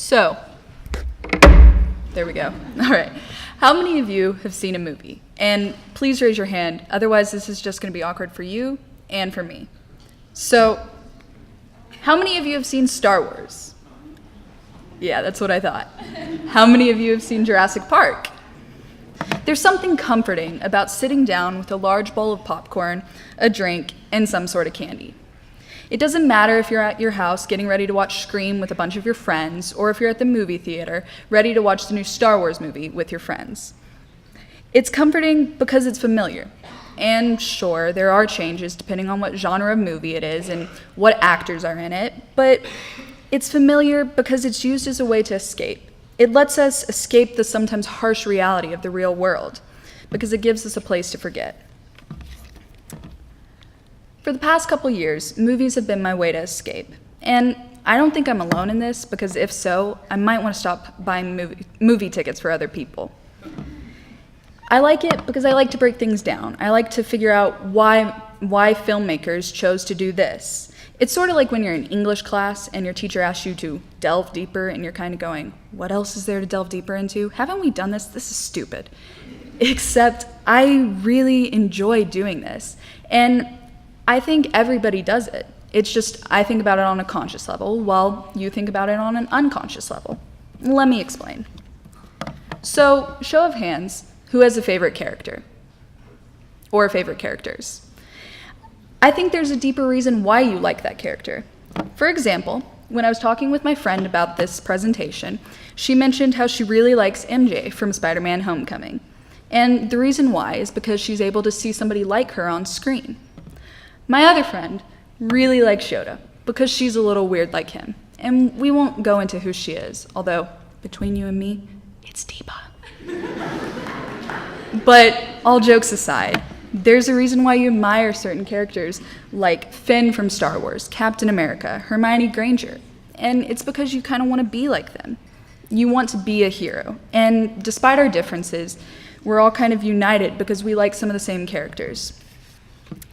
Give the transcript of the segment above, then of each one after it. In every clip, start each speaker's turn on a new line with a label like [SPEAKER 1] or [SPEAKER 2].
[SPEAKER 1] So, there we go. All right. How many of you have seen a movie? And please raise your hand, otherwise this is just going to be awkward for you and for me. So, how many of you have seen Star Wars? Yeah, that's what I thought. How many of you have seen Jurassic Park? There's something comforting about sitting down with a large bowl of popcorn, a drink, and some sort of candy. It doesn't matter if you're at your house getting ready to watch Scream with a bunch of your friends, or if you're at the movie theater ready to watch the new Star Wars movie with your friends. It's comforting because it's familiar. And sure, there are changes depending on what genre of movie it is and what actors are in it, but it's familiar because it's used as a way to escape. It lets us escape the sometimes harsh reality of the real world because it gives us a place to forget. For the past couple years, movies have been my way to escape. And I don't think I'm alone in this, because if so, I might want to stop buying movie tickets for other people. I like it because I like to break things down. I like to figure out why filmmakers chose to do this. It's sort of like when you're in English class and your teacher asks you to delve deeper and you're kind of going, what else is there to delve deeper into? Haven't we done this? This is stupid. Except I really enjoy doing this. And I think everybody does it. It's just I think about it on a conscious level while you think about it on an unconscious level. Let me explain. So, show of hands, who has a favorite character? Or favorite characters? I think there's a deeper reason why you like that character. For example, when I was talking with my friend about this presentation, she mentioned how she really likes MJ from Spider-Man Homecoming. And the reason why is because she's able to see somebody like her on screen. My other friend really likes Shota because she's a little weird like him. And we won't go into who she is, although between you and me, it's Deepa. But all jokes aside, there's a reason why you admire certain characters like Finn from Star Wars, Captain America, Hermione Granger. And it's because you kind of want to be like them. You want to be a hero. And despite our differences, we're all kind of united because we like some of the same characters.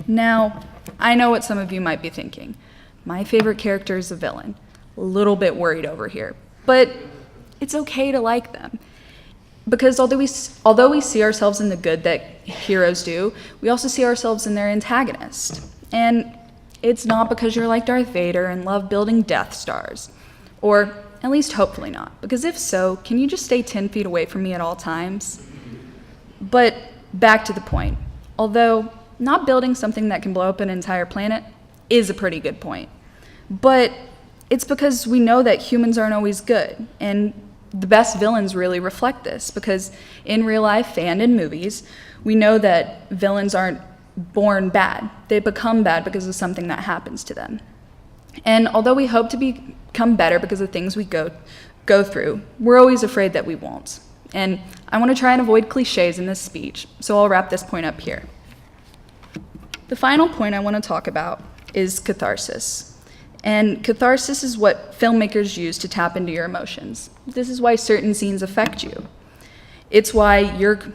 [SPEAKER 1] Now, I know what some of you might be thinking. My favorite character is a villain. A little bit worried over here. But it's okay to like them. Because although we see ourselves in the good that heroes do, we also see ourselves in their antagonist. And it's not because you're like Darth Vader and love building Death Stars. Or at least hopefully not. Because if so, can you just stay 10 feet away from me at all times? But back to the point. Although not building something that can blow up an entire planet is a pretty good point. But it's because we know that humans aren't always good, and the best villains really reflect this, because in real life and in movies, we know that villains aren't born bad. They become bad because of something that happens to them. And although we hope to become better because of things we go through, we're always afraid that we won't. And I want to try and avoid cliches in this speech, so I'll wrap this point up here. The final point I want to talk about is catharsis. And catharsis is what filmmakers use to tap into your emotions. This is why certain scenes affect you. It's why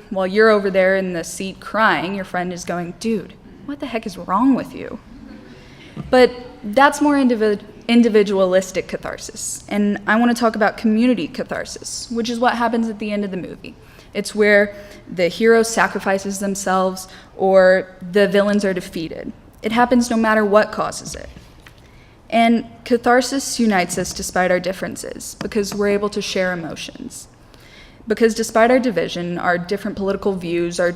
[SPEAKER 1] while you're over there in the seat crying, your friend is going, dude, what the heck is wrong with you? But that's more individualistic catharsis. And I want to talk about community catharsis, which is what happens at the end of the movie. It's where the hero sacrifices themselves or the villains are defeated. It happens no matter what causes it. And catharsis unites us despite our differences because we're able to share emotions. Because despite our division, our different political views, our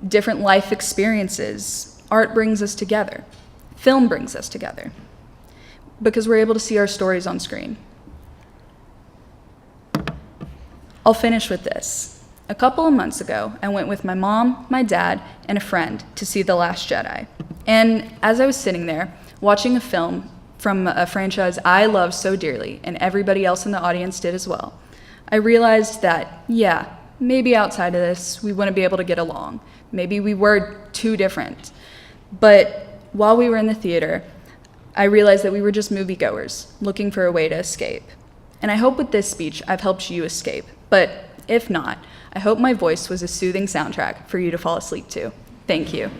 [SPEAKER 1] different life experiences, art brings us together. Film brings us together. Because we're able to see our stories on screen. I'll finish with this. A couple of months ago, I went with my mom, my dad, and a friend to see The Last Jedi. And as I was sitting there, watching a film from a franchise I love so dearly, and everybody else in the audience did as well, I realized that, yeah, maybe outside of this, we wouldn't be able to get along. Maybe we were too different. But while we were in the theater, I realized that we were just moviegoers, looking for a way to escape. And I hope with this speech, I've helped you escape. But if not, I hope my voice was a soothing soundtrack for you to fall asleep to. Thank you.